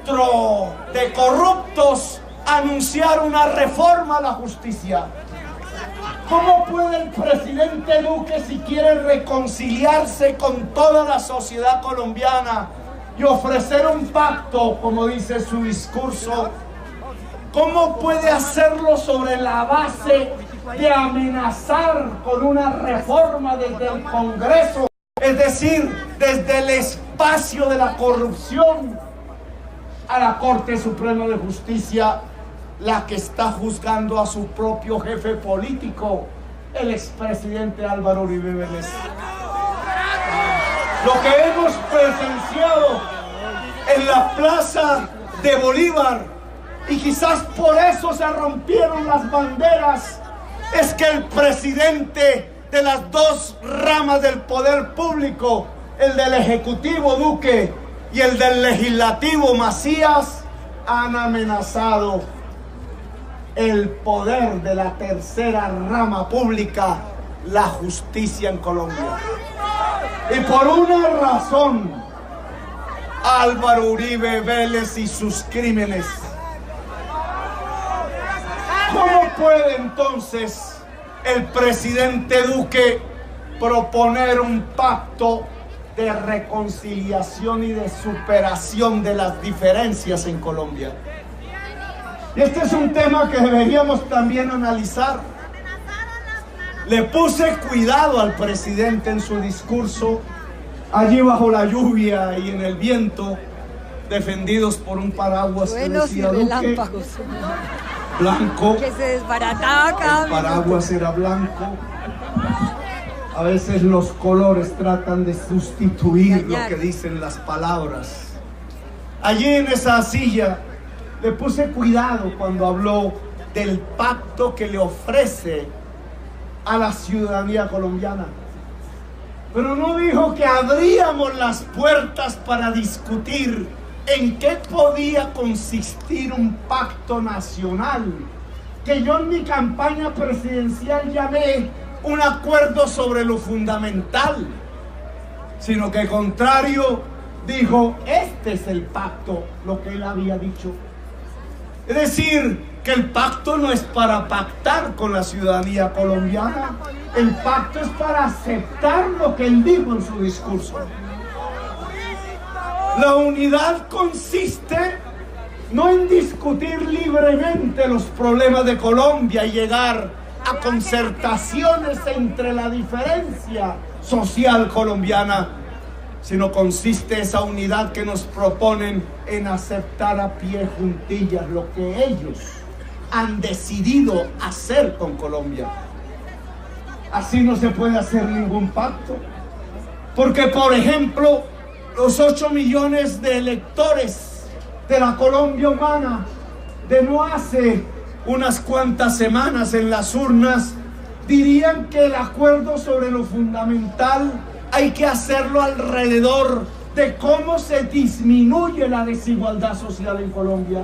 antro de corruptos anunciar una reforma a la justicia. ¿Cómo puede el presidente Duque, si quiere reconciliarse con toda la sociedad colombiana y ofrecer un pacto, como dice su discurso, cómo puede hacerlo sobre la base de amenazar con una reforma desde el Congreso? Es decir, desde el espacio de la corrupción a la Corte Suprema de Justicia, la que está juzgando a su propio jefe político, el expresidente Álvaro Uribe Vélez. Lo que hemos presenciado en la Plaza de Bolívar, y quizás por eso se rompieron las banderas, es que el presidente de las dos ramas del poder público, el del Ejecutivo Duque y el del Legislativo Macías, han amenazado el poder de la tercera rama pública, la justicia en Colombia. Y por una razón, Álvaro Uribe Vélez y sus crímenes. ¿Cómo puede entonces el presidente Duque proponer un pacto de reconciliación y de superación de las diferencias en Colombia? Este es un tema que deberíamos también analizar. Le puse cuidado al presidente en su discurso, allí bajo la lluvia y en el viento, defendidos por un paraguas que decía Duque, blanco. Que se desbarataba cada el paraguas era blanco. A veces los colores tratan de sustituir lo que dicen las palabras. Allí en esa silla le puse cuidado cuando habló del pacto que le ofrece a la ciudadanía colombiana. Pero no dijo que abríamos las puertas para discutir en qué podía consistir un pacto nacional, que yo en mi campaña presidencial llamé un acuerdo sobre lo fundamental, sino que al contrario dijo, este es el pacto, lo que él había dicho. Es decir, que el pacto no es para pactar con la ciudadanía colombiana, el pacto es para aceptar lo que él dijo en su discurso. La unidad consiste no en discutir libremente los problemas de Colombia y llegar a concertaciones entre la diferencia social colombiana, sino consiste esa unidad que nos proponen en aceptar a pie juntillas lo que ellos han decidido hacer con Colombia. Así no se puede hacer ningún pacto, porque por ejemplo los 8 millones de electores de la Colombia humana de no hace unas cuantas semanas en las urnas dirían que el acuerdo sobre lo fundamental hay que hacerlo alrededor de cómo se disminuye la desigualdad social en Colombia,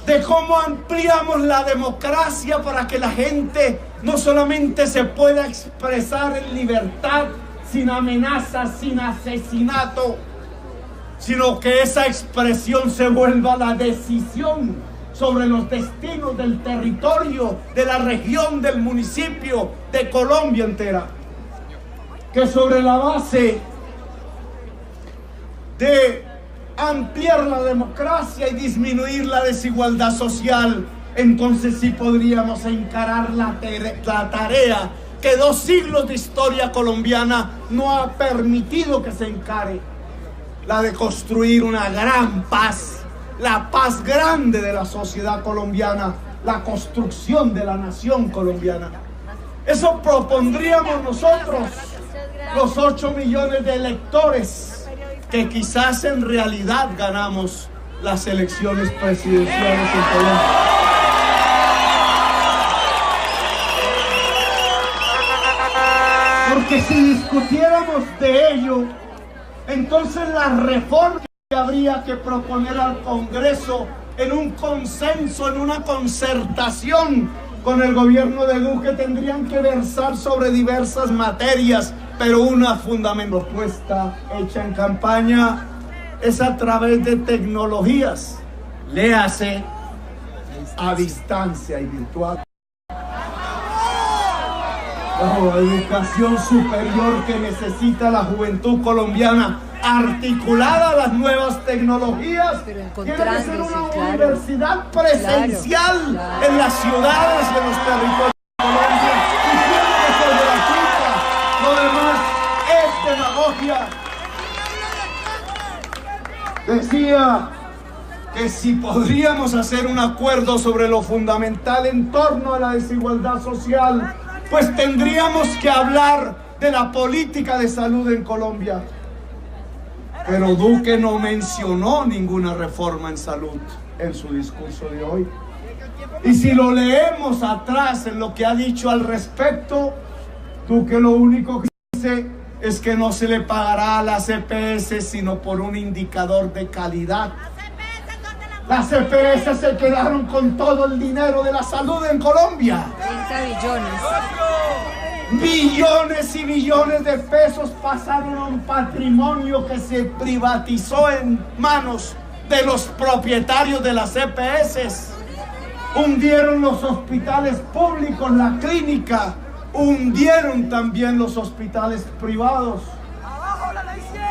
de cómo ampliamos la democracia para que la gente no solamente se pueda expresar en libertad, sin amenazas, sin asesinato, sino que esa expresión se vuelva la decisión sobre los destinos del territorio, de la región, del municipio, de Colombia entera. Que sobre la base de ampliar la democracia y disminuir la desigualdad social, entonces sí podríamos encarar la tarea que 2 siglos de historia colombiana no ha permitido que se encare, la de construir una gran paz, la paz grande de la sociedad colombiana, la construcción de la nación colombiana. Eso propondríamos nosotros, los 8 millones de electores que quizás en realidad ganamos las elecciones presidenciales en Colombia. Porque si discutiéramos de ello, entonces las reformas que habría que proponer al Congreso en un consenso, en una concertación con el gobierno de Duque, tendrían que versar sobre diversas materias, pero una fundamental propuesta hecha en campaña es a través de tecnologías, léase a distancia y virtual. La educación superior que necesita la juventud colombiana, articulada a las nuevas tecnologías, tiene que ser una universidad presencial en las ciudades y en los territorios de Colombia, y tiene que ser gratuita. Lo demás es demagogia. Decía que si podríamos hacer un acuerdo sobre lo fundamental en torno a la desigualdad social, pues tendríamos que hablar de la política de salud en Colombia. Pero Duque no mencionó ninguna reforma en salud en su discurso de hoy. Y si lo leemos atrás en lo que ha dicho al respecto, Duque lo único que dice es que no se le pagará a las EPS sino por un indicador de calidad. Las EPS se quedaron con todo el dinero de la salud en Colombia. 30 billones. Billones y billones de pesos pasaron a un patrimonio que se privatizó en manos de los propietarios de las EPS. Hundieron los hospitales públicos, la clínica, hundieron también los hospitales privados.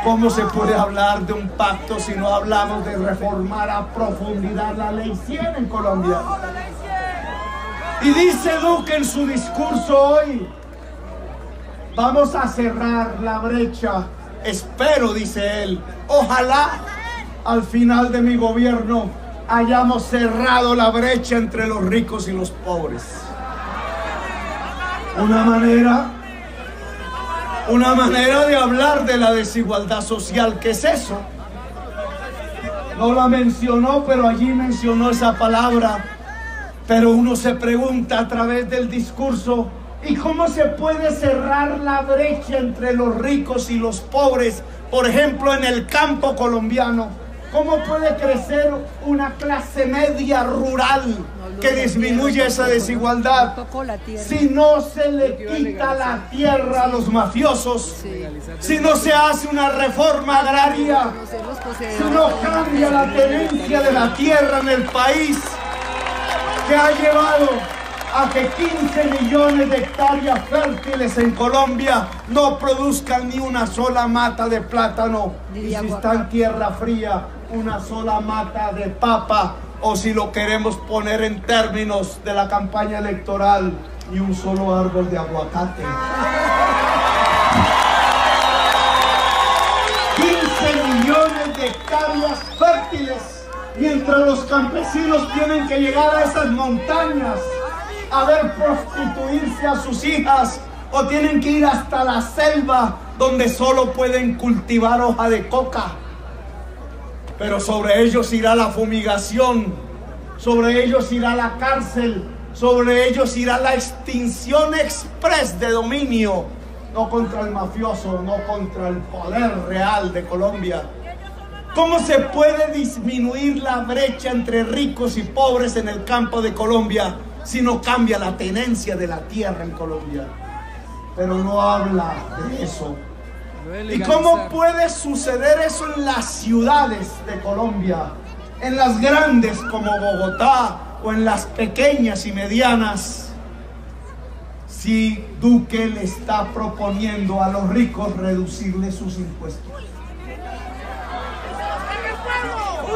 ¿Cómo se puede hablar de un pacto si no hablamos de reformar a profundidad la Ley 100 en Colombia? Y dice Duque en su discurso hoy: vamos a cerrar la brecha. Espero, dice él, ojalá al final de mi gobierno hayamos cerrado la brecha entre los ricos y los pobres. Una manera de hablar de la desigualdad social. ¿Qué es eso? No la mencionó, pero allí mencionó esa palabra. Pero uno se pregunta a través del discurso: ¿y cómo se puede cerrar la brecha entre los ricos y los pobres? Por ejemplo, en el campo colombiano, ¿cómo puede crecer una clase media rural que disminuye esa desigualdad si no se le quita la tierra a los mafiosos? Si no se hace una reforma agraria, si no cambia la tenencia de la tierra en el país, que ha llevado a que 15 millones de hectáreas fértiles en Colombia no produzcan ni una sola mata de plátano, y si está en tierra fría, una sola mata de papa, o si lo queremos poner en términos de la campaña electoral, ni un solo árbol de aguacate. 15 millones de hectáreas fértiles, mientras los campesinos tienen que llegar a esas montañas a ver prostituirse a sus hijas, o tienen que ir hasta la selva donde solo pueden cultivar hoja de coca. Pero sobre ellos irá la fumigación, sobre ellos irá la cárcel, sobre ellos irá la extinción express de dominio, no contra el mafioso, no contra el poder real de Colombia. ¿Cómo se puede disminuir la brecha entre ricos y pobres en el campo de Colombia si no cambia la tenencia de la tierra en Colombia? Pero no habla de eso. ¿Y cómo puede suceder eso en las ciudades de Colombia? En las grandes como Bogotá o en las pequeñas y medianas, si Duque le está proponiendo a los ricos reducirle sus impuestos.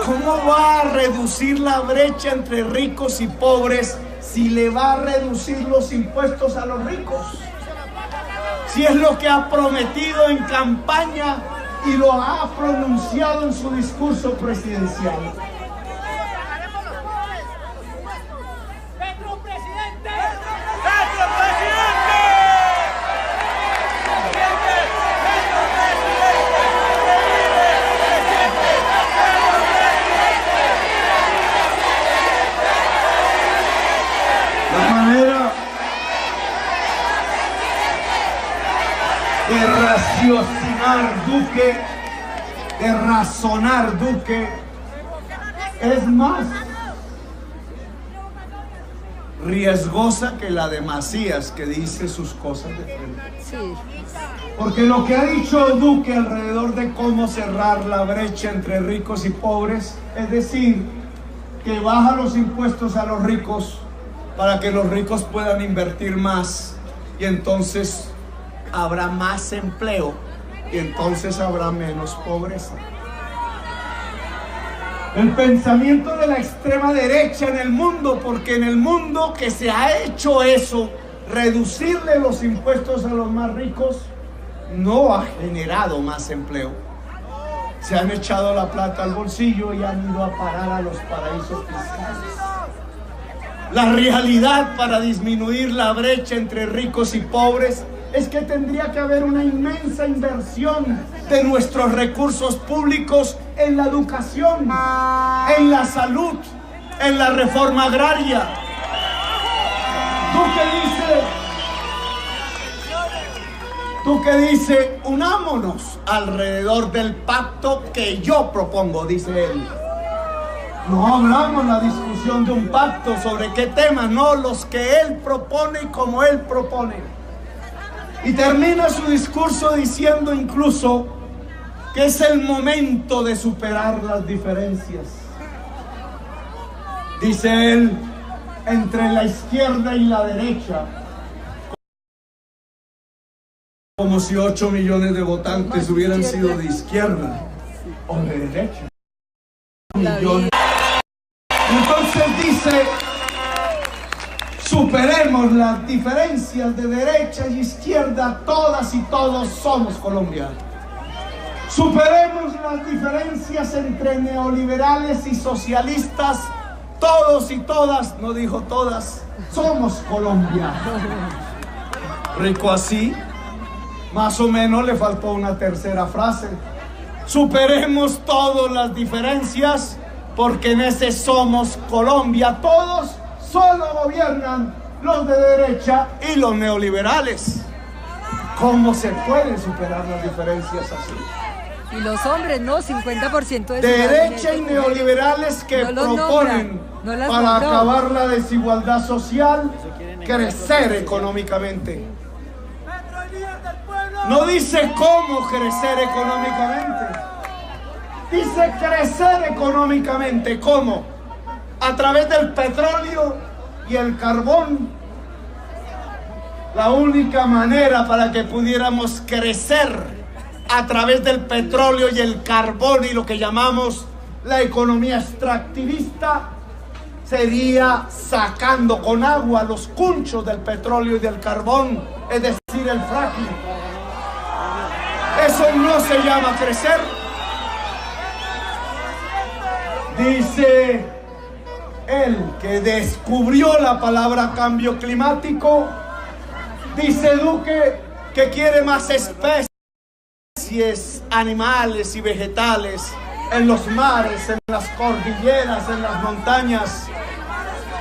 ¿Cómo va a reducir la brecha entre ricos y pobres si le va a reducir los impuestos a los ricos? Si es lo que ha prometido en campaña y lo ha pronunciado en su discurso presidencial. De raciocinar Duque, de razonar Duque, es más, riesgosa que la de Macías, que dice sus cosas de frente. Sí. Porque lo que ha dicho Duque alrededor de cómo cerrar la brecha entre ricos y pobres, es decir, que baja los impuestos a los ricos para que los ricos puedan invertir más y entonces habrá más empleo y entonces habrá menos pobreza. El pensamiento de la extrema derecha en el mundo, porque en el mundo que se ha hecho eso, reducirle los impuestos a los más ricos, no ha generado más empleo. Se han echado la plata al bolsillo y han ido a parar a los paraísos fiscales. La realidad para disminuir la brecha entre ricos y pobres es que tendría que haber una inmensa inversión de nuestros recursos públicos en la educación, en la salud, en la reforma agraria. Tú que dices, unámonos alrededor del pacto que yo propongo, dice él. No hablamos la discusión de un pacto sobre qué temas, no, los que él propone y como él propone. Y termina su discurso diciendo incluso que es el momento de superar las diferencias. Dice él, entre la izquierda y la derecha, como si 8 millones de votantes hubieran sido de izquierda o de derecha. Millones. Entonces dice, superemos las diferencias de derecha y izquierda, todas y todos somos Colombia. Superemos las diferencias entre neoliberales y socialistas, todos y todas, no dijo todas, somos Colombia. Rico así, más o menos le faltó una tercera frase. Superemos todas las diferencias, porque en ese somos Colombia. Todos solo gobiernan los de derecha y los neoliberales. ¿Cómo se pueden superar las diferencias así? Y los hombres, ¿no? 50% de derecha y neoliberales que proponen para acabar la desigualdad social, crecer económicamente. No dice cómo crecer económicamente. Dice crecer económicamente. ¿Cómo? A través del petróleo y el carbón. La única manera para que pudiéramos crecer a través del petróleo y el carbón y lo que llamamos la economía extractivista sería sacando con agua los cunchos del petróleo y del carbón, es decir, el fracking. Eso no se llama crecer. Dice él que descubrió la palabra cambio climático. Dice Duque que quiere más especies animales y vegetales en los mares, en las cordilleras, en las montañas.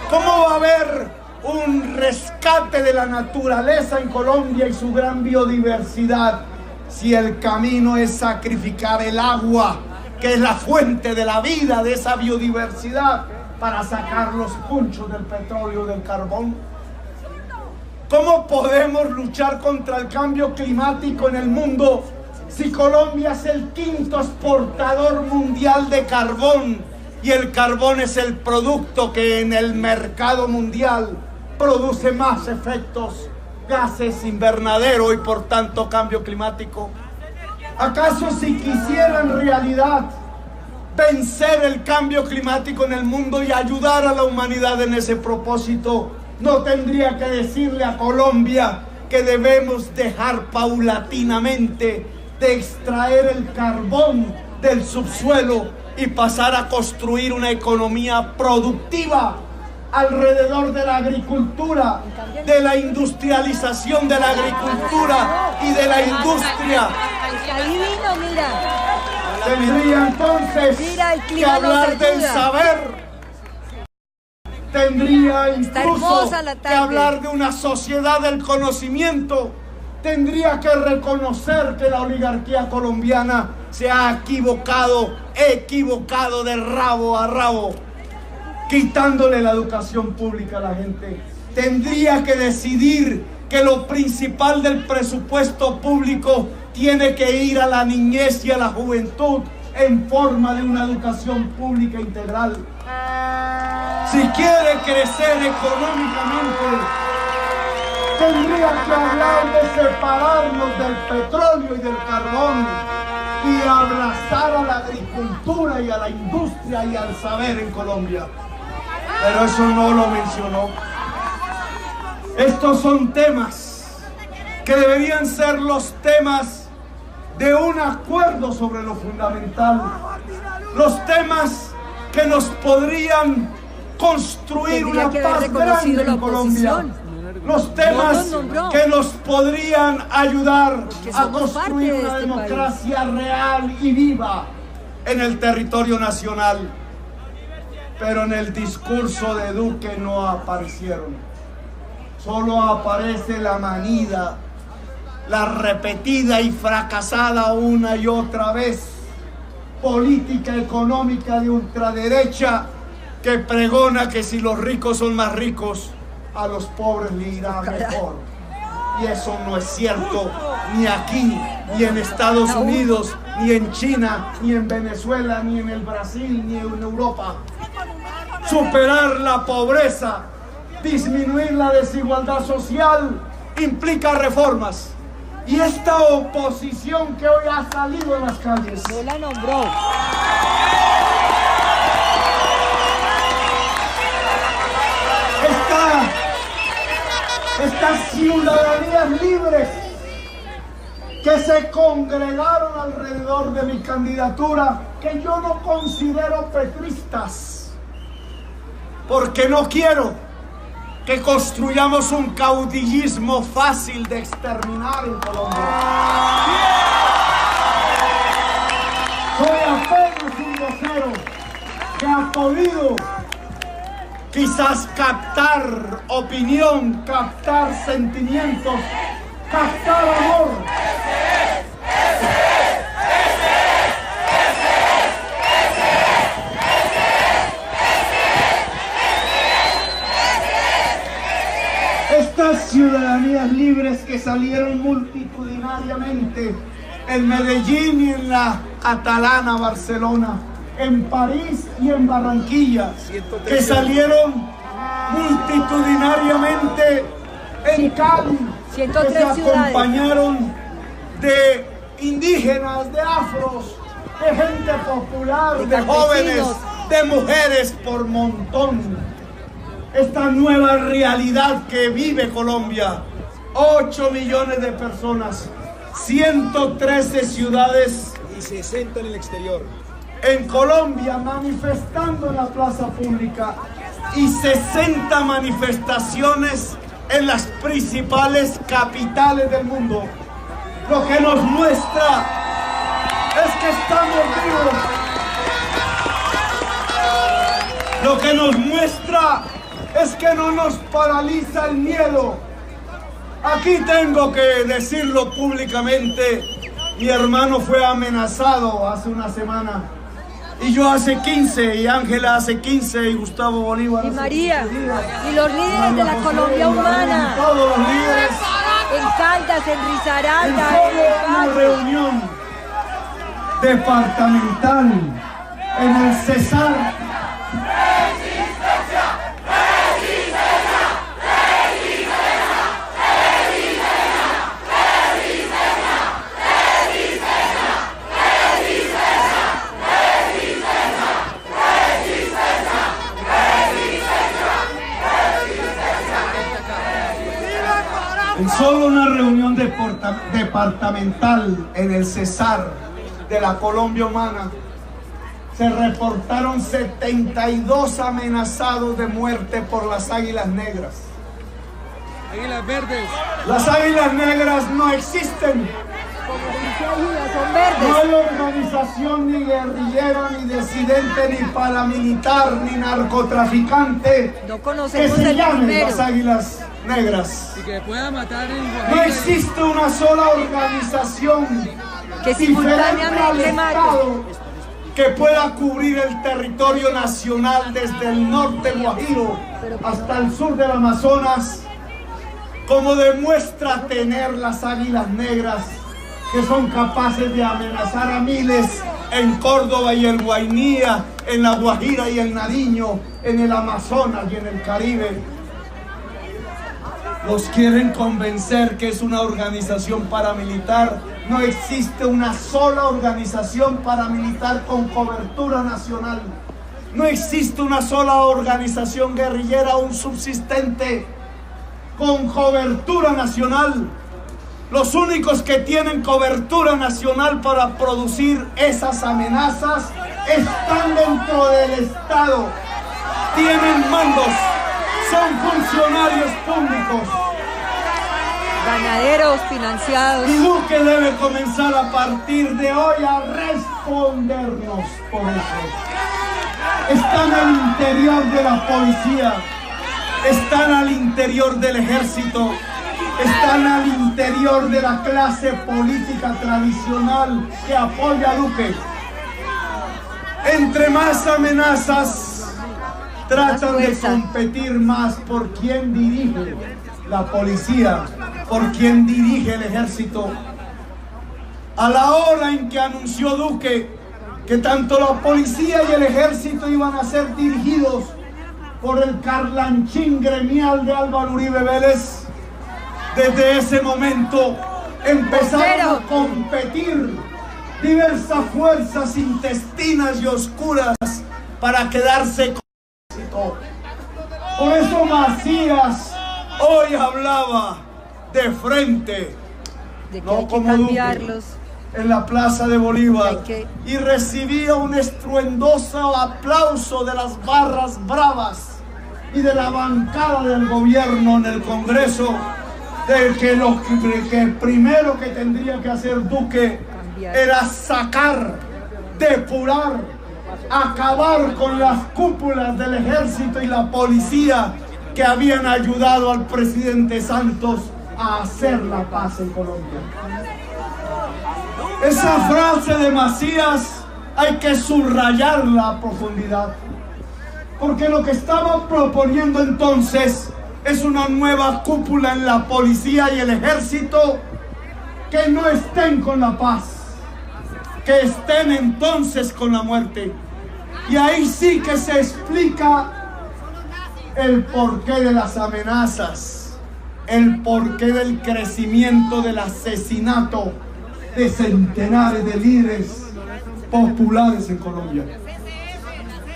¿Cómo va a haber un rescate de la naturaleza en Colombia y su gran biodiversidad si el camino es sacrificar el agua, que es la fuente de la vida de esa biodiversidad, para sacar los punchos del petróleo y del carbón? ¿Cómo podemos luchar contra el cambio climático en el mundo si Colombia es el quinto exportador mundial de carbón y el carbón es el producto que en el mercado mundial produce más efectos gases invernadero y por tanto cambio climático? ¿Acaso si quisiera en realidad vencer el cambio climático en el mundo y ayudar a la humanidad en ese propósito, no tendría que decirle a Colombia que debemos dejar paulatinamente de extraer el carbón del subsuelo y pasar a construir una economía productiva alrededor de la agricultura, de la industrialización de la agricultura y de la industria? Ahí vino, mira. Tendría entonces que hablar del saber. Tendría incluso que hablar de una sociedad del conocimiento. Tendría que reconocer que la oligarquía colombiana se ha equivocado de rabo a rabo, quitándole la educación pública a la gente. tendría que decidir que lo principal del presupuesto público tiene que ir a la niñez y a la juventud en forma de una educación pública integral. Si quiere crecer económicamente, tendría que hablar de separarnos del petróleo y del carbón y abrazar a la agricultura y a la industria y al saber en Colombia. Pero eso no lo mencionó. Estos son temas que deberían ser los temas de un acuerdo sobre lo fundamental. Los temas que nos podrían construir una paz grande en Colombia. Los temas que nos podrían ayudar a construir una democracia real y viva en el territorio nacional. Pero en el discurso de Duque no aparecieron. Solo aparece la manida, la repetida y fracasada una y otra vez política económica de ultraderecha que pregona que si los ricos son más ricos, a los pobres les irá mejor. Y eso no es cierto, ni aquí, ni en Estados Unidos, ni en China, ni en Venezuela, ni en el Brasil, ni en Europa. Superar la pobreza, disminuir la desigualdad social, implica reformas. Y esta oposición que hoy ha salido en las calles no la nombró. Estas ciudadanías libres que se congregaron alrededor de mi candidatura, que yo no considero petristas, porque no quiero que construyamos un caudillismo fácil de exterminar en Colombia. Soy apenas un vocero que ha podido quizás captar opinión, captar sentimientos, captar amor. Estas ciudadanías libres que salieron multitudinariamente en Medellín y en la catalana Barcelona, en París y en Barranquilla, que salieron multitudinariamente en Cali, que se acompañaron de indígenas, de afros, de gente popular, de jóvenes, de mujeres por montón. Esta nueva realidad que vive Colombia, 8 millones de personas, 113 ciudades y 60 en el exterior. En Colombia manifestando en la plaza pública y 60 manifestaciones en las principales capitales del mundo. Lo que nos muestra es que estamos vivos. Lo que nos muestra es que no nos paraliza el miedo. Aquí tengo que decirlo públicamente. Mi hermano fue amenazado hace una semana. Y yo hace 15, y Ángela hace 15, y Gustavo Bolívar y hace María, 15 días. y los líderes de la Colombia humana. Todos los líderes. En Caldas, en Risaralda, En una reunión departamental en el Cesar. En solo una reunión departamental en el Cesar de la Colombia Humana se reportaron 72 amenazados de muerte por las águilas negras. Águilas verdes. Las águilas negras no existen. son verdes. No hay organización ni guerrillera, ni disidente, ni paramilitar, ni narcotraficante No que conocemos se el llamen primero. las águilas negras. Y que pueda matar en No Guajira. existe una sola organización Que diferente al simultáneamente mate. Estado que pueda cubrir el territorio nacional desde el norte Guajiro hasta el sur del Amazonas, como demuestra tener las águilas negras que son capaces de amenazar a miles en Córdoba y el Guainía, en la Guajira y el Nariño, en el Amazonas y en el Caribe. Los quieren convencer que es una organización paramilitar. No existe una sola organización paramilitar con cobertura nacional. No existe una sola organización guerrillera aún subsistente con cobertura nacional. Los únicos que tienen cobertura nacional para producir esas amenazas están dentro del Estado. Tienen mandos, son funcionarios públicos. Ganaderos financiados. Y Duque debe comenzar a partir de hoy a respondernos por eso. Están al interior de la policía, están al interior del ejército, están al interior de la clase política tradicional que apoya a Duque. Entre más amenazas, tratan de competir más por quién dirige la policía, por quien dirige el ejército. A la hora en que anunció Duque que tanto la policía y el ejército iban a ser dirigidos por el carlanchín gremial de Álvaro Uribe Vélez, desde ese momento empezaron a competir diversas fuerzas intestinas y oscuras para quedarse con el ejército. Por eso Macías hoy hablaba de frente, De que no hay que como cambiarlos. Duque, en la Plaza de Bolívar, Y y recibía un estruendoso aplauso de las barras bravas y de la bancada del gobierno en el Congreso, de que lo que primero que tendría que hacer Duque era sacar, depurar, acabar con las cúpulas del ejército y la policía que habían ayudado al presidente Santos a hacer la paz en Colombia. Esa frase de Macías hay que subrayarla a profundidad, porque lo que estaba proponiendo entonces es una nueva cúpula en la policía y el ejército que no estén con la paz, que estén entonces con la muerte. Y ahí sí que se explica el porqué de las amenazas, el porqué del crecimiento del asesinato de centenares de líderes populares en Colombia.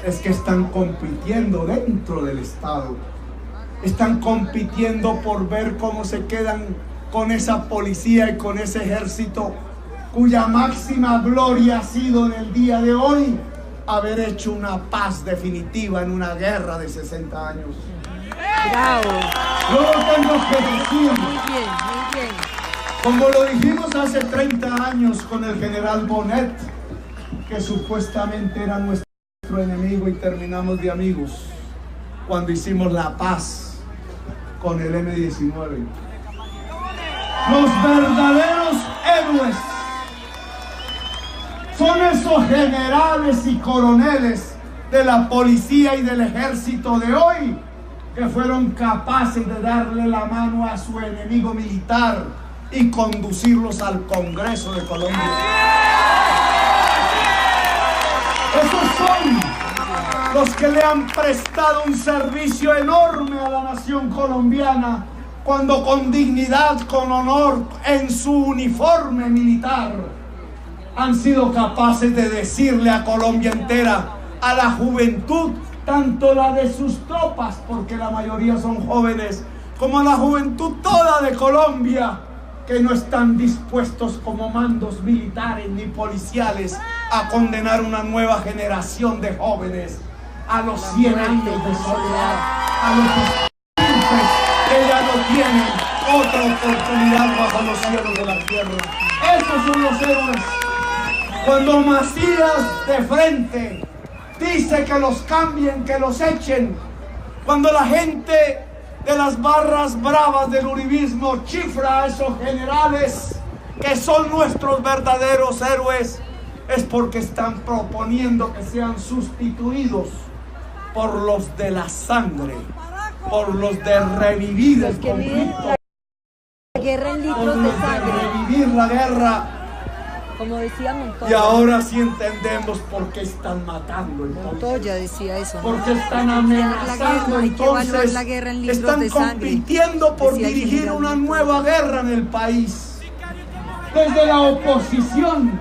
Es que están compitiendo dentro del Estado, están compitiendo por ver cómo se quedan con esa policía y con ese ejército cuya máxima gloria ha sido en el día de hoy haber hecho una paz definitiva en una guerra de 60 años. Bravo. Yo lo tengo que decir, Muy bien, muy bien. como lo dijimos hace 30 años con el general Bonet, que supuestamente era nuestro enemigo y terminamos de amigos cuando hicimos la paz con el M-19. Los verdaderos héroes son esos generales y coroneles de la policía y del ejército de hoy que fueron capaces de darle la mano a su enemigo militar y conducirlos al Congreso de Colombia. Esos son los que le han prestado un servicio enorme a la nación colombiana cuando con dignidad, con honor, en su uniforme militar, han sido capaces de decirle a Colombia entera, a la juventud, tanto la de sus tropas, porque la mayoría son jóvenes, como a la juventud toda de Colombia, que no están dispuestos como mandos militares ni policiales a condenar una nueva generación de jóvenes a los 100 años de soledad, a los estudiantes que ya no tienen otra oportunidad bajo los cielos de la tierra. Esos son los héroes. Cuando Macías de frente dice que los cambien, que los echen, cuando la gente de las barras bravas del uribismo chifra a esos generales que son nuestros verdaderos héroes, es porque están proponiendo que sean sustituidos por los de la sangre, por los de revivir Los el que viven conflicto, la guerra en por litros los de de sangre, revivir la guerra. como decía Montoya. Y ahora sí entendemos por qué están matando entonces. Montoya decía eso, ¿no? Porque están Hay que evaluar amenazando, entonces la guerra en litros están de sangre, compitiendo por decía el dirigir general una Montoya. nueva guerra en el país. Desde la oposición,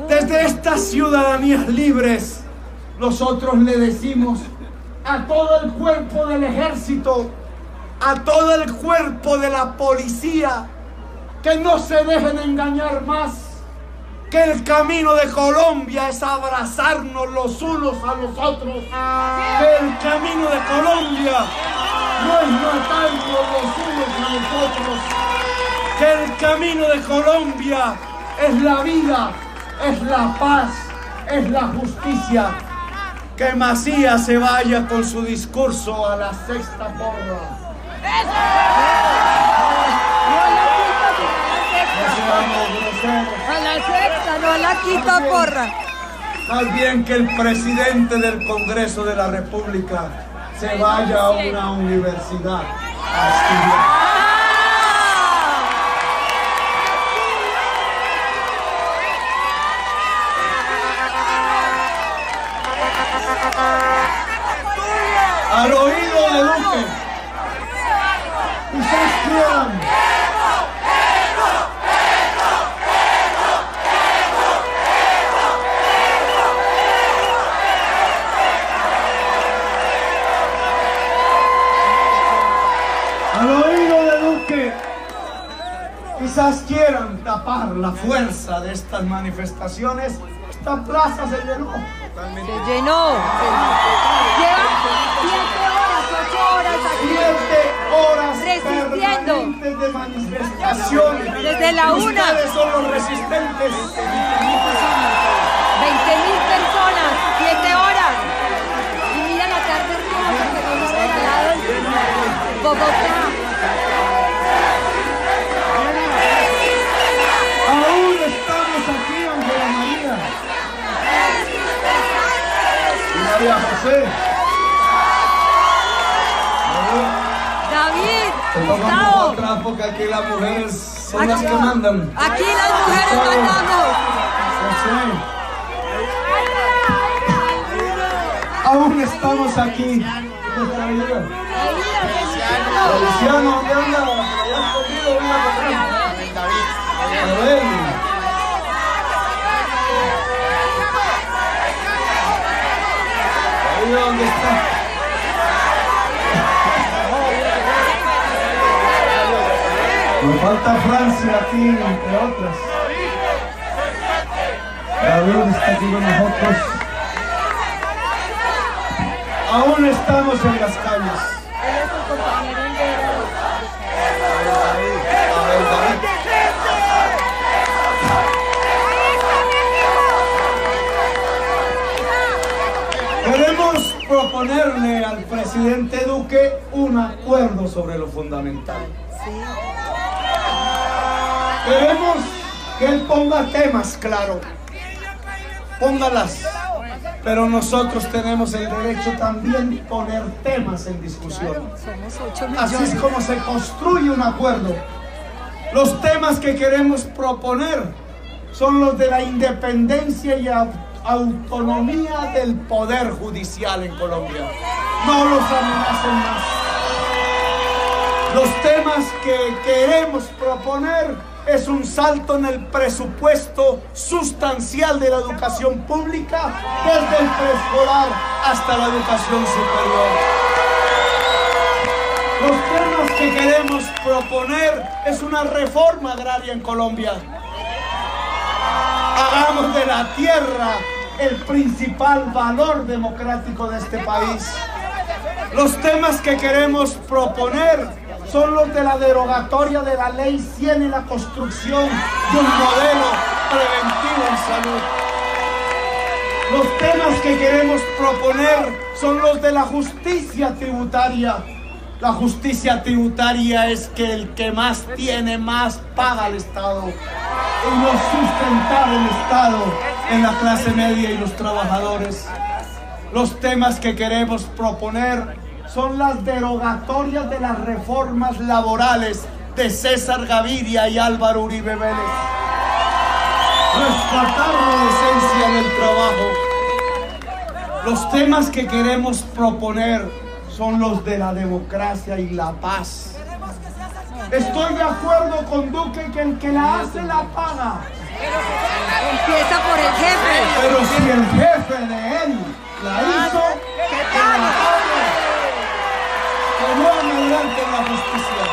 desde estas ciudadanías libres, nosotros le decimos a todo el cuerpo del ejército, a todo el cuerpo de la policía, que no se dejen engañar más, que el camino de Colombia es abrazarnos los unos a los otros, que el camino de Colombia no es matarnos los unos a los otros, que el camino de Colombia es la vida, es la paz, es la justicia. Que Macías se vaya con su discurso a la sexta porra. No seamos groseros. A la sexta, no a la quinta porra. Más bien que el presidente del Congreso de la República se vaya a una universidad a estudiar. Al oído de Duque, quizás quieran. Al oído de Duque, quizás quieran tapar la fuerza de estas manifestaciones. Esta plaza se llenó. Se llenó. Lleva 7 horas, 8 horas aquí. 7 horas Resistiendo. permanentes de manifestaciones. Desde la una. Ustedes son los resistentes. 20.000 personas, 7 horas. Y mira la tarde roja que nos ha regalado el Bogotá. Aún estamos aquí, Ángela María. Y María José. David, Se toman un poco Gustavo. atrás porque aquí las mujeres son las que mandan. Aquí las mujeres mandamos. José. Aún estamos aquí. Feliciano, ¿dónde anda? ¿Me hayas cogido? Venga para acá. A ver. Ahí dónde está. Nos falta Francia aquí, entre otras. David está aquí con nosotros. Aún estamos en las calles. A ver, David. Queremos proponerle al presidente Duque un acuerdo sobre lo fundamental. Queremos que él ponga temas, claro. Póngalas. Pero nosotros tenemos el derecho también de poner temas en discusión. Somos 8 Así es millones. como se construye un acuerdo. Los temas que queremos proponer son los de la independencia y autonomía del Poder Judicial en Colombia. No los amenacen más. Los temas que queremos proponer es un salto en el presupuesto sustancial de la educación pública, desde el preescolar hasta la educación superior. Los temas que queremos proponer es una reforma agraria en Colombia. Hagamos de la tierra el principal valor democrático de este país. Los temas que queremos proponer son los de la derogatoria de la Ley 100 y la construcción de un modelo preventivo en salud. Los temas que queremos proponer son los de la justicia tributaria. La justicia tributaria es que el que más tiene, más paga al Estado. Y no sustentar el Estado en la clase media y los trabajadores. Los temas que queremos proponer son las derogatorias de las reformas laborales de César Gaviria y Álvaro Uribe Vélez. Rescatar la esencia del trabajo. Los temas que queremos proponer son los de la democracia y la paz. Estoy de acuerdo con Duque que el que la hace la paga. Empieza por el jefe. Pero si el jefe de él la hizo, ¿qué que la tal? pague. Que no adelante la justicia.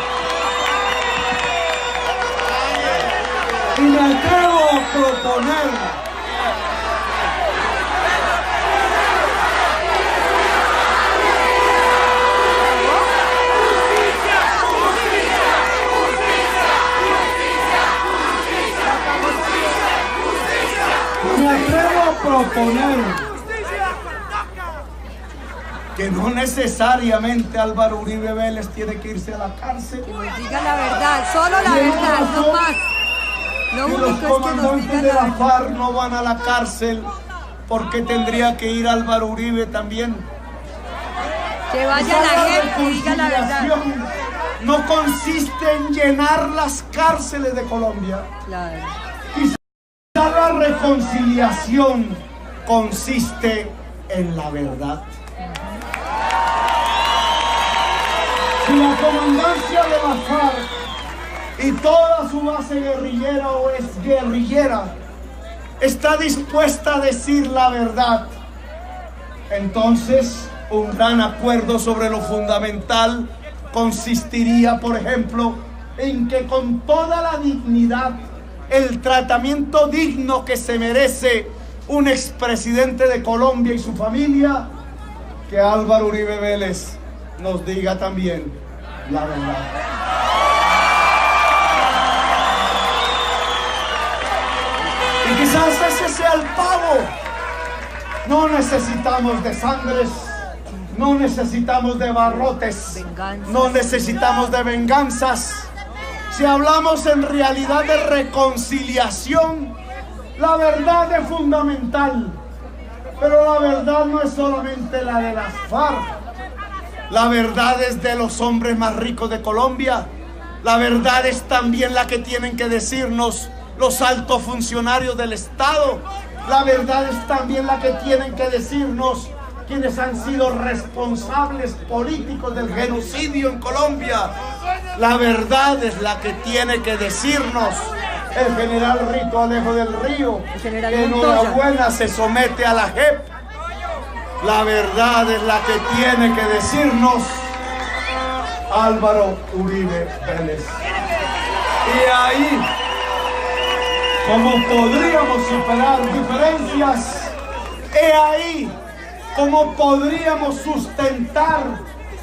Y me atrevo a proponer que no necesariamente Álvaro Uribe Vélez tiene que irse a la cárcel. Que nos diga la verdad, solo la verdad, no más. Lo Que único los es que nos comandantes diga de la la verdad. FARC no van a la cárcel, porque tendría que ir Álvaro Uribe también. Que vaya la gente y diga la verdad. Reconciliación no consiste en llenar las cárceles de Colombia. Claro. Quizá la reconciliación consiste en la verdad. Si la comandancia de la FARC y toda su base guerrillera o exguerrillera está dispuesta a decir la verdad, entonces un gran acuerdo sobre lo fundamental consistiría, por ejemplo, en que con toda la dignidad, el tratamiento digno que se merece un expresidente de Colombia y su familia, que Álvaro Uribe Vélez nos diga también la verdad. Y quizás ese sea el pago. No necesitamos de sangres, no necesitamos de barrotes, Venganzas. no necesitamos de venganzas. Si hablamos en realidad de reconciliación, la verdad es fundamental. Pero la verdad no es solamente la de las FARC. La verdad es de los hombres más ricos de Colombia. La verdad es también la que tienen que decirnos los altos funcionarios del Estado. La verdad es también la que tienen que decirnos quienes han sido responsables políticos del genocidio en Colombia. La verdad es la que tiene que decirnos el general Rito Alejo del Río, El general que Montoya. enhorabuena se somete a la JEP. La verdad es la que tiene que decirnos Álvaro Uribe Vélez. Y ahí, como podríamos superar diferencias, he ahí como podríamos sustentar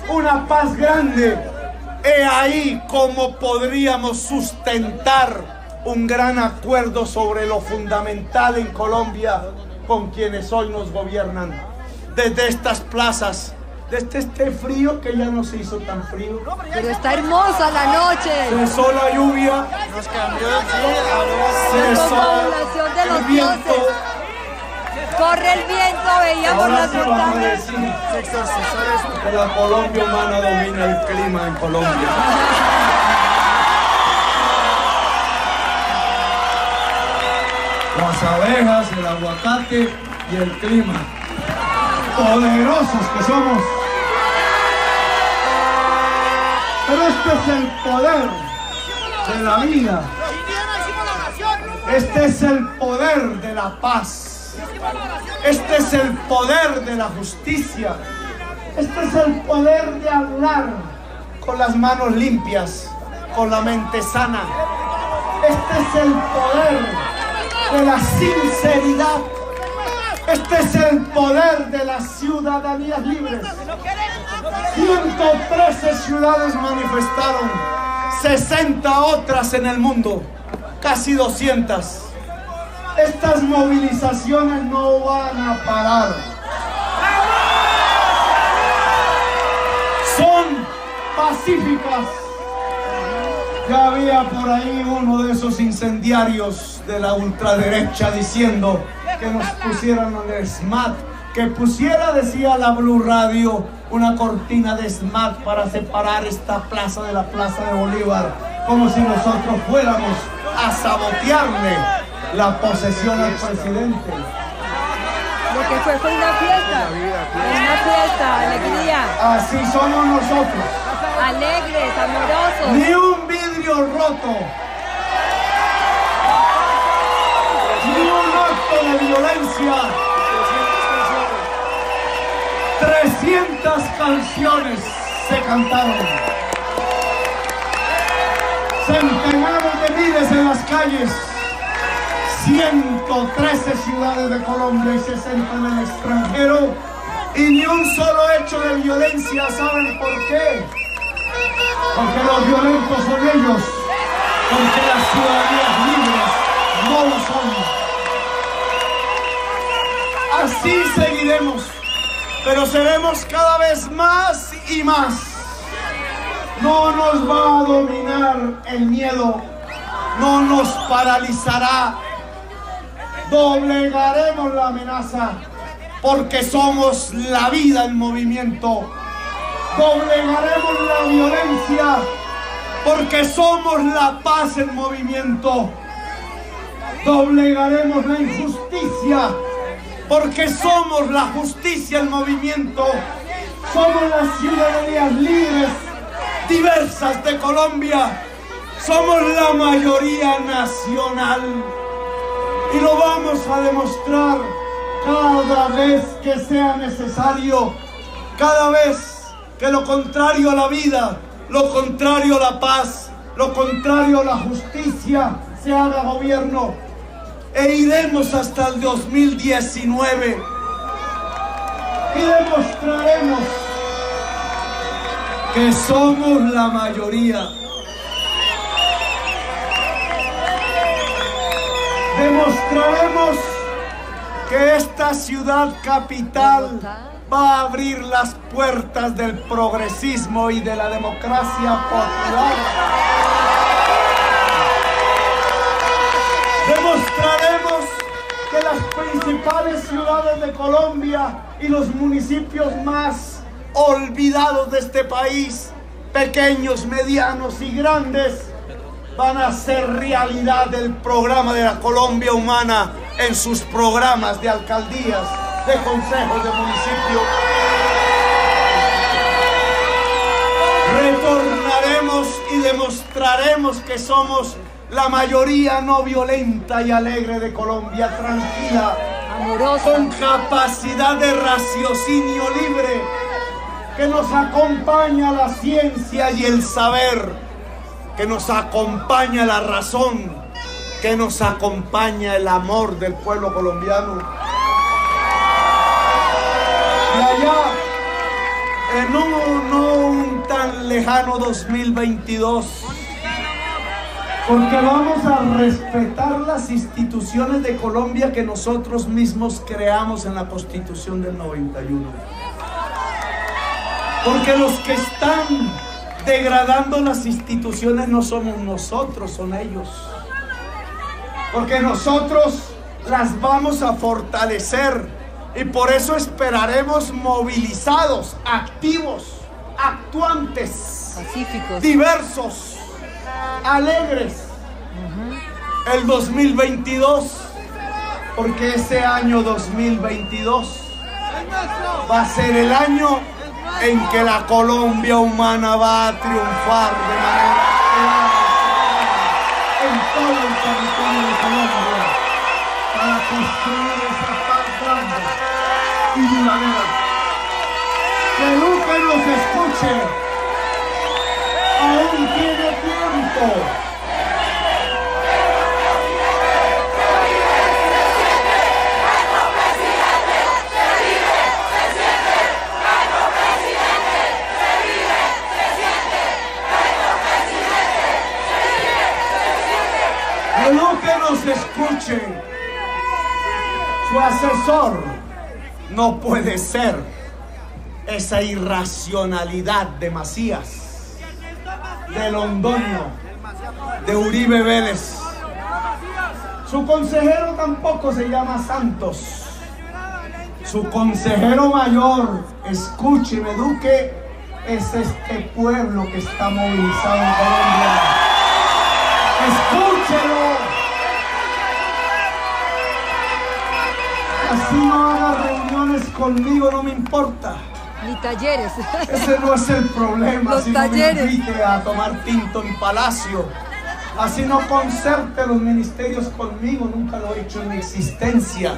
una paz grande, he ahí como podríamos sustentar un gran acuerdo sobre lo fundamental en Colombia con quienes hoy nos gobiernan. Desde estas plazas, desde este frío que ya no se hizo tan frío, Pero está hermosa la noche. cesó la lluvia, Nos cambió el día. cesó confabulación de el los viento. dioses. Corre el viento, veíamos Ahora las sí vamos a montañas. decir que la Colombia humana domina el clima en Colombia. Las abejas, el aguacate y el clima. Poderosos que somos. Pero este es el poder de la vida. Este es el poder de la paz. Este es el poder de la justicia. Este es el poder de hablar con las manos limpias, con la mente sana. Este es el poder de la sinceridad. Este es el poder de las ciudadanías libres. 113 ciudades manifestaron, 60 otras en el mundo, casi 200. Estas movilizaciones no van a parar. Son pacíficas. Ya había por ahí uno de esos incendiarios de la ultraderecha diciendo que nos pusieran el SMAT, que pusiera, decía la Blue Radio, una cortina de SMAT para separar esta plaza de la Plaza de Bolívar, como si nosotros fuéramos a sabotearle la posesión al presidente. Lo que fue una fiesta, alegría. Así somos nosotros. Alegres, amorosos. Ni un vidrio roto, ni un acto de violencia. 300 canciones se cantaron. Centenares de miles en las calles. 113 ciudades de Colombia y 60 en el extranjero. Y ni un solo hecho de violencia. ¿Saben por qué? Porque los violentos son ellos. Porque las ciudadanías libres no lo son. Así seguiremos. Pero seremos cada vez más y más. No nos va a dominar el miedo. No nos paralizará. Doblegaremos la amenaza. Porque somos la vida en movimiento. Doblegaremos la violencia. Porque somos la paz en movimiento. Doblegaremos la injusticia. Porque somos la justicia en movimiento. Somos las ciudadanías libres, diversas de Colombia. Somos la mayoría nacional. Y lo vamos a demostrar cada vez que sea necesario. Cada vez que lo contrario a la vida, lo contrario a la paz, lo contrario a la justicia se haga gobierno. E iremos hasta el 2019 y demostraremos que somos la mayoría. Demostraremos que esta ciudad capital va a abrir las puertas del progresismo y de la democracia popular. Demostraremos que las principales ciudades de Colombia y los municipios más olvidados de este país, pequeños, medianos y grandes, van a hacer realidad el programa de la Colombia Humana en sus programas de alcaldías, de consejos de municipio. Retornaremos y demostraremos que somos la mayoría no violenta y alegre de Colombia, tranquila, amorosa, con capacidad de raciocinio libre, que nos acompaña la ciencia y el saber, que nos acompaña la razón, que nos acompaña el amor del pueblo colombiano. Y allá, en un tan lejano 2022, porque vamos a respetar las instituciones de Colombia que nosotros mismos creamos en la Constitución del 91. Porque los que están degradando las instituciones no somos nosotros, son ellos. Porque nosotros las vamos a fortalecer y por eso esperaremos movilizados, activos, actuantes, pacíficos, diversos, alegres, el 2022, porque ese año 2022 va a ser el año en que la Colombia humana va a triunfar de manera en todo el territorio de Colombia para construir esa paz grande y duradera. Que Luque nos escuche, aún tiene tiempo. Que nos escuche, su asesor no puede ser esa irracionalidad de Macías, de Londoño, de Uribe Vélez. Su consejero tampoco se llama Santos. Su consejero mayor, escúcheme, Duque, es este pueblo que está movilizado en Colombia. Escúchelo. Así no haga reuniones conmigo, no me importa. Ni talleres. Ese no es el problema. Los así talleres. No me invite a tomar tinto en Palacio. Así no concerte los ministerios conmigo, nunca lo he hecho en mi existencia.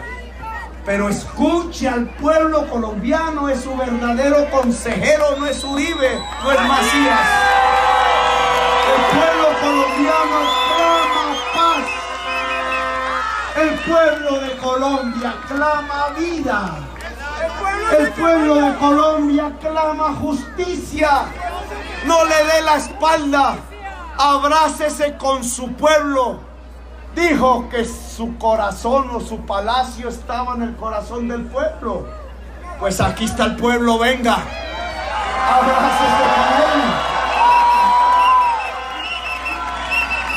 Pero escuche al pueblo colombiano, es su verdadero consejero, no es Uribe, no es Macías. El pueblo colombiano clama paz. El pueblo de Colombia clama vida. El pueblo de Colombia clama justicia. No le dé la espalda. Abrácese con su pueblo. Dijo que su corazón o su palacio estaba en el corazón del pueblo. Pues aquí está el pueblo, venga. Abrácese con él.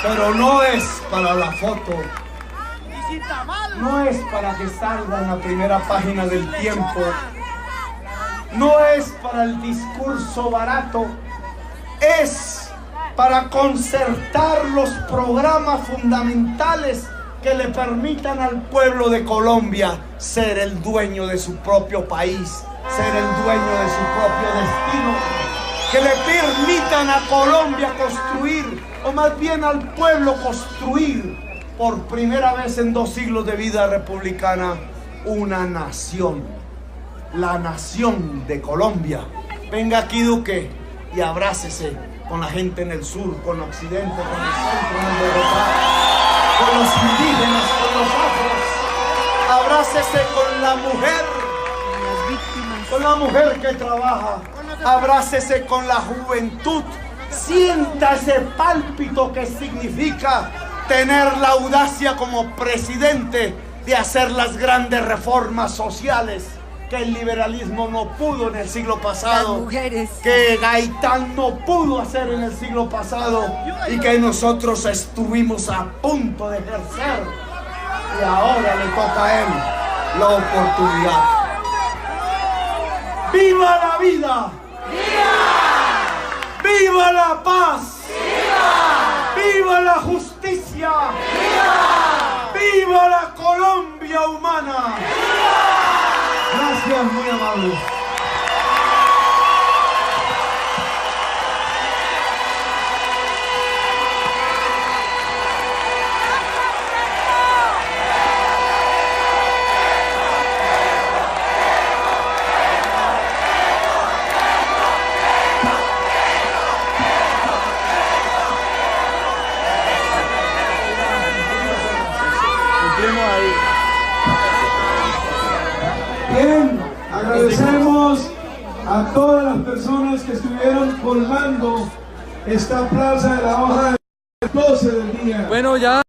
Pero no es para la foto. No es para que salga en la primera página del Tiempo. No es para el discurso barato. Es para concertar los programas fundamentales que le permitan al pueblo de Colombia ser el dueño de su propio país, ser el dueño de su propio destino, que le permitan a Colombia construir, o más bien al pueblo construir, por primera vez en 2 siglos de vida republicana, una nación, la nación de Colombia. Venga aquí, Duque, y abrácese con la gente en el sur, con el occidente, con el centro, en el Bogotá, con los indígenas, con los afros. Abrácese con la mujer, con la mujer que trabaja. Abrácese con la juventud. Sienta ese pálpito que significa tener la audacia como presidente de hacer las grandes reformas sociales que el liberalismo no pudo en el siglo pasado, Las mujeres. que Gaitán no pudo hacer en el siglo pasado y que nosotros estuvimos a punto de ejercer, y ahora le toca a él la oportunidad. ¡Viva la vida! ¡Viva! ¡Viva la paz! ¡Viva! ¡Viva la justicia! ¡Viva! ¡Viva la Colombia humana! ¡Viva! Gracias, muy amables. Cumplimos ahí. Bien, agradecemos a todas las personas que estuvieron colmando esta plaza de la hoja de 12 del día. Bueno, ya.